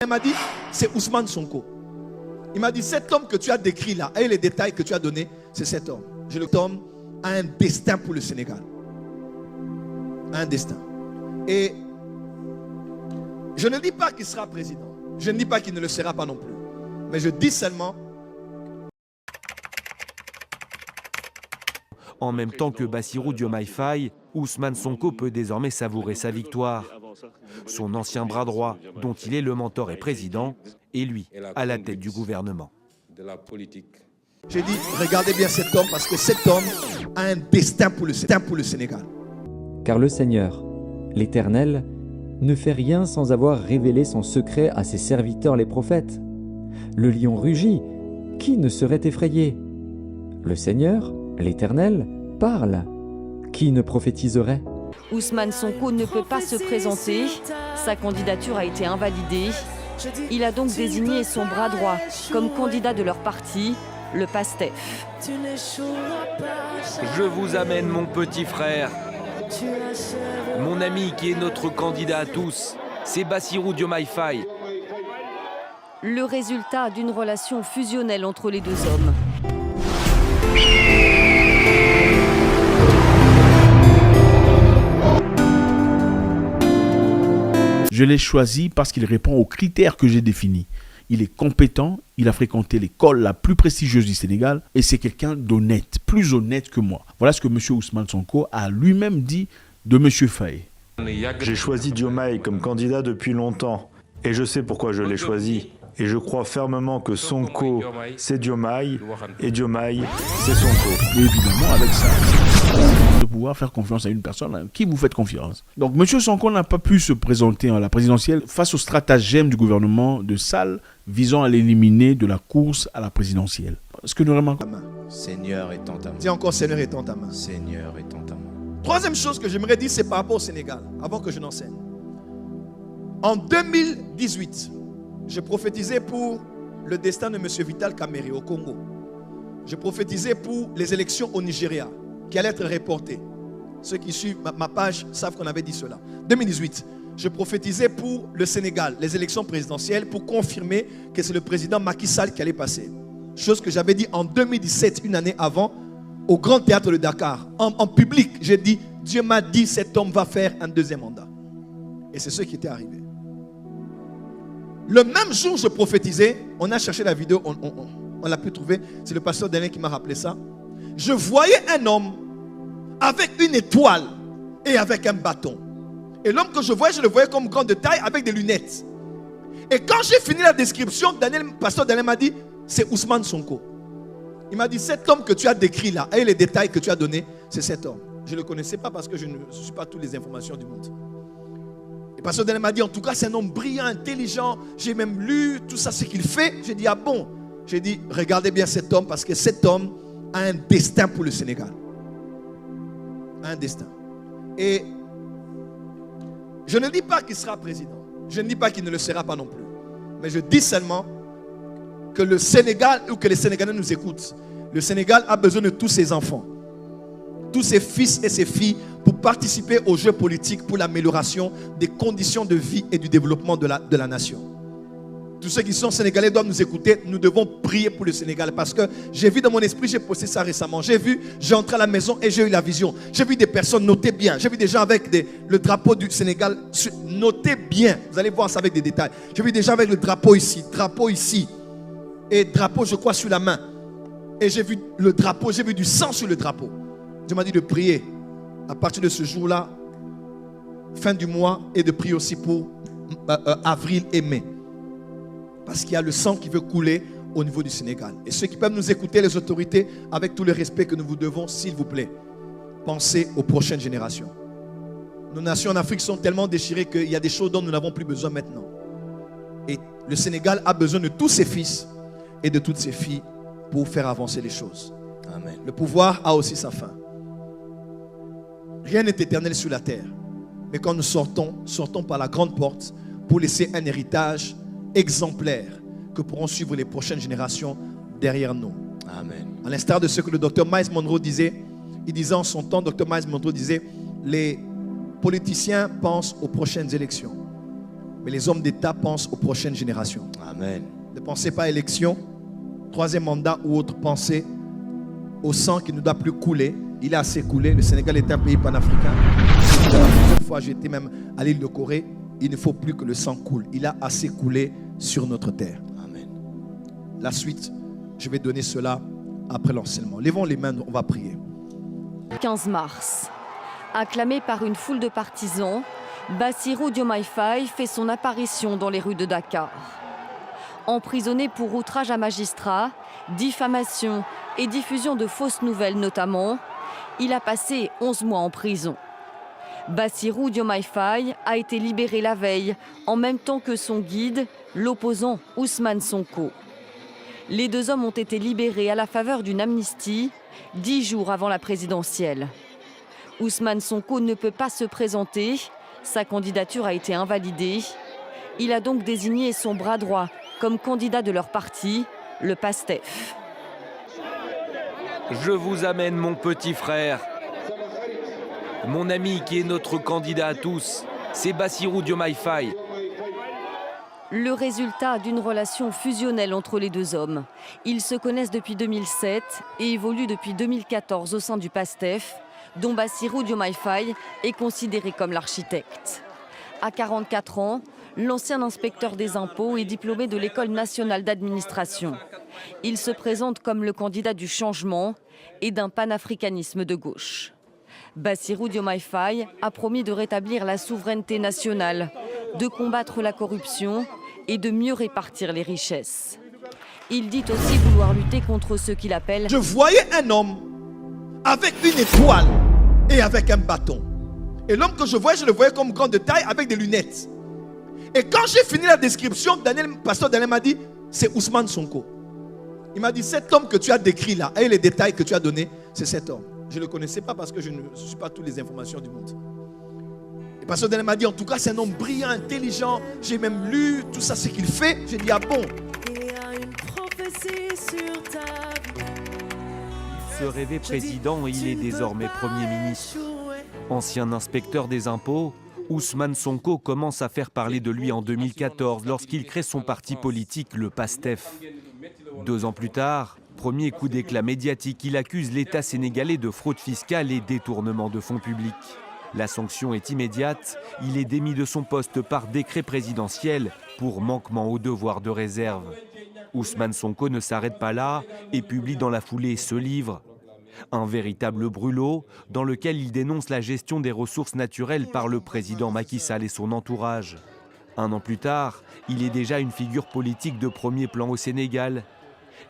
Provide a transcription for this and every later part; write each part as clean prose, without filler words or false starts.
Il m'a dit, c'est Ousmane Sonko. Il m'a dit, cet homme que tu as décrit là, et les détails que tu as donnés, c'est cet homme. Cet homme a un destin pour le Sénégal. Un destin. Et je ne dis pas qu'il sera président. Je ne dis pas qu'il ne le sera pas non plus. Mais je dis seulement... En même temps que Bassirou Diomaye Faye, Ousmane Sonko peut désormais savourer sa victoire. Son ancien bras droit, dont il est le mentor et président, est lui, à la tête du gouvernement. J'ai dit, regardez bien cet homme, parce que cet homme a un destin pour le Sénégal. Car le Seigneur, l'Éternel, ne fait rien sans avoir révélé son secret à ses serviteurs les prophètes. Le lion rugit, qui ne serait effrayé? Le Seigneur, l'Éternel, parle, qui ne prophétiserait? Ousmane Sonko ne peut pas se présenter. Sa candidature a été invalidée. Il a donc désigné son bras droit comme candidat de leur parti, le PASTEF. Je vous amène mon petit frère, mon ami qui est notre candidat à tous, c'est Bassirou Diomaye Faye. Le résultat d'une relation fusionnelle entre les deux hommes. Je l'ai choisi parce qu'il répond aux critères que j'ai définis. Il est compétent, il a fréquenté l'école la plus prestigieuse du Sénégal et c'est quelqu'un d'honnête, plus honnête que moi. Voilà ce que M. Ousmane Sonko a lui-même dit de M. Faye. J'ai choisi Diomaye comme candidat depuis longtemps et je sais pourquoi je l'ai choisi. Et je crois fermement que Sonko, c'est Diomaye et Diomaye, c'est Sonko. Et évidemment, avec ça, de pouvoir faire confiance à une personne à qui vous faites confiance. Donc, M. Sonko n'a pas pu se présenter à la présidentielle face au stratagème du gouvernement de Sall visant à l'éliminer de la course à la présidentielle. Ce que nous remarquons... Seigneur étant ta main. Dis encore, Seigneur étant ta main. Seigneur étant ta main. Troisième chose que j'aimerais dire, c'est par rapport au Sénégal, avant que je n'enseigne. En 2018, je prophétisais pour le destin de M. Vital Kamerhe au Congo. Je prophétisais pour les élections au Nigeria, qui allaient être reportées. Ceux qui suivent ma page savent qu'on avait dit cela. 2018, je prophétisais pour le Sénégal, les élections présidentielles, pour confirmer que c'est le président Macky Sall qui allait passer. Chose que j'avais dit en 2017, une année avant, au Grand Théâtre de Dakar. En public, j'ai dit, Dieu m'a dit, cet homme va faire un deuxième mandat. Et c'est ce qui était arrivé. Le même jour, je prophétisais, on a cherché la vidéo, on l'a pu trouver, c'est le pasteur Daniel qui m'a rappelé ça. Je voyais un homme avec une étoile et avec un bâton. Et l'homme que je le voyais comme grand de taille avec des lunettes. Et quand j'ai fini la description, pasteur Daniel m'a dit, c'est Ousmane Sonko. Il m'a dit, cet homme que tu as décrit là, et les détails que tu as donnés, c'est cet homme. Je ne le connaissais pas parce que je ne suis pas toutes les informations du monde. Et pasteur Daniel m'a dit, en tout cas, c'est un homme brillant, intelligent. J'ai même lu tout ça, ce qu'il fait. J'ai dit, ah bon? J'ai dit, regardez bien cet homme parce que cet homme a un destin pour le Sénégal. Un destin. Et je ne dis pas qu'il sera président. Je ne dis pas qu'il ne le sera pas non plus. Mais je dis seulement que le Sénégal, ou que les Sénégalais nous écoutent, le Sénégal a besoin de tous ses enfants, tous ses fils et ses filles pour participer aux jeux politiques pour l'amélioration des conditions de vie et du développement de la nation. Tous ceux qui sont sénégalais doivent nous écouter. Nous devons prier pour le Sénégal parce que j'ai vu dans mon esprit, j'ai posté ça récemment. J'ai entré à la maison et j'ai eu la vision. J'ai vu des personnes, notez bien. J'ai vu des gens avec le drapeau du Sénégal. Notez bien, vous allez voir ça avec des détails. J'ai vu des gens avec le drapeau ici. Et drapeau, je crois, sur la main. Et j'ai vu le drapeau, j'ai vu du sang sur le drapeau. Dieu m'a dit de prier à partir de ce jour-là, fin du mois, et de prier aussi pour avril et mai. Parce qu'il y a le sang qui veut couler au niveau du Sénégal. Et ceux qui peuvent nous écouter, les autorités, avec tout le respect que nous vous devons, s'il vous plaît, pensez aux prochaines générations. Nos nations en Afrique sont tellement déchirées qu'il y a des choses dont nous n'avons plus besoin maintenant. Et le Sénégal a besoin de tous ses fils et de toutes ses filles pour faire avancer les choses. Amen. Le pouvoir a aussi sa fin. Rien n'est éternel sur la terre. Mais quand nous sortons par la grande porte pour laisser un héritage exemplaire que pourront suivre les prochaines générations derrière nous. Amen. À l'instar de ce que le docteur Miles Monroe disait, il disait en son temps, docteur Miles Monroe disait, les politiciens pensent aux prochaines élections. Mais les hommes d'État pensent aux prochaines générations. Amen. Ne pensez pas à élection, troisième mandat ou autre. Pensez au sang qui ne doit plus couler. Il a assez coulé. Le Sénégal est un pays panafricain. Une fois, j'étais même à l'île de Corée. Il ne faut plus que le sang coule. Il a assez coulé sur notre terre. Amen. La suite, je vais donner cela après l'enseignement. Levons les mains, on va prier. 15 mars. Acclamé par une foule de partisans, Bassirou Diomaye Faye fait son apparition dans les rues de Dakar. Emprisonné pour outrage à magistrat, diffamation et diffusion de fausses nouvelles notamment, il a passé 11 mois en prison. Bassirou Diomaye Faye a été libéré la veille, en même temps que son guide, l'opposant Ousmane Sonko. Les deux hommes ont été libérés à la faveur d'une amnistie, 10 jours avant la présidentielle. Ousmane Sonko ne peut pas se présenter, sa candidature a été invalidée. Il a donc désigné son bras droit comme candidat de leur parti, le PASTEF. Je vous amène mon petit frère, mon ami qui est notre candidat à tous, c'est Bassirou Diomaye Faye. Le résultat d'une relation fusionnelle entre les deux hommes. Ils se connaissent depuis 2007 et évoluent depuis 2014 au sein du PASTEF, dont Bassirou Diomaye Faye est considéré comme l'architecte. À 44 ans, l'ancien inspecteur des impôts est diplômé de l'École nationale d'administration. Il se présente comme le candidat du changement et d'un panafricanisme de gauche. Bassirou Diomaye Faye a promis de rétablir la souveraineté nationale, de combattre la corruption et de mieux répartir les richesses. Il dit aussi vouloir lutter contre ce qu'il appelle... Je voyais un homme avec une étoile et avec un bâton. Et l'homme que je le voyais comme grand de taille avec des lunettes. Et quand j'ai fini la description, pasteur Daniel m'a dit, c'est Ousmane Sonko. Il m'a dit, cet homme que tu as décrit là, et les détails que tu as donnés, c'est cet homme. Je ne le connaissais pas parce que je ne suis pas toutes les informations du monde. Et pasteur Daniel m'a dit, en tout cas, c'est un homme brillant, intelligent. J'ai même lu tout ça, ce qu'il fait. J'ai dit, ah bon. Il se rêvait président et il est désormais Premier ministre. Ancien inspecteur des impôts, Ousmane Sonko commence à faire parler de lui en 2014 lorsqu'il crée son parti politique, le PASTEF. 2 ans plus tard, premier coup d'éclat médiatique, il accuse l'État sénégalais de fraude fiscale et détournement de fonds publics. La sanction est immédiate, il est démis de son poste par décret présidentiel pour manquement au devoir de réserve. Ousmane Sonko ne s'arrête pas là et publie dans la foulée ce livre. Un véritable brûlot dans lequel il dénonce la gestion des ressources naturelles par le président Macky Sall et son entourage. 1 an plus tard, il est déjà une figure politique de premier plan au Sénégal.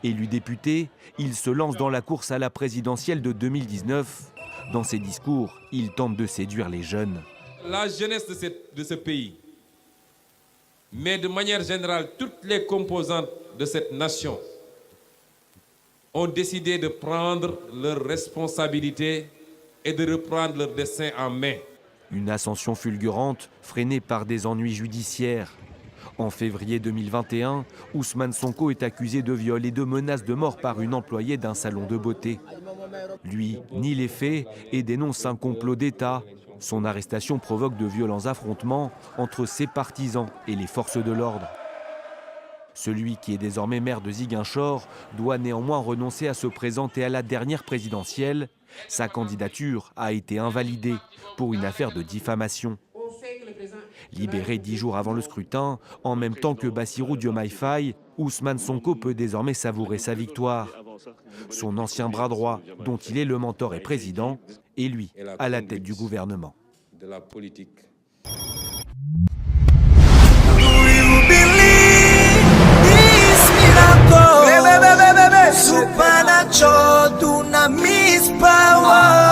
Élu député, il se lance dans la course à la présidentielle de 2019. Dans ses discours, il tente de séduire les jeunes. La jeunesse de ce pays, mais de manière générale, toutes les composantes de cette nation ont décidé de prendre leurs responsabilités et de reprendre leur destin en main. Une ascension fulgurante, freinée par des ennuis judiciaires. En février 2021, Ousmane Sonko est accusé de viol et de menaces de mort par une employée d'un salon de beauté. Lui nie les faits et dénonce un complot d'État. Son arrestation provoque de violents affrontements entre ses partisans et les forces de l'ordre. Celui qui est désormais maire de Ziguinchor doit néanmoins renoncer à se présenter à la dernière présidentielle. Sa candidature a été invalidée pour une affaire de diffamation. Libéré 10 jours avant le scrutin, en même temps que Bassirou Diomaye Faye, Ousmane Sonko peut désormais savourer sa victoire. Son ancien bras droit, dont il est le mentor et président, est lui à la tête du gouvernement. De la politique. Supernatural, dunamis power.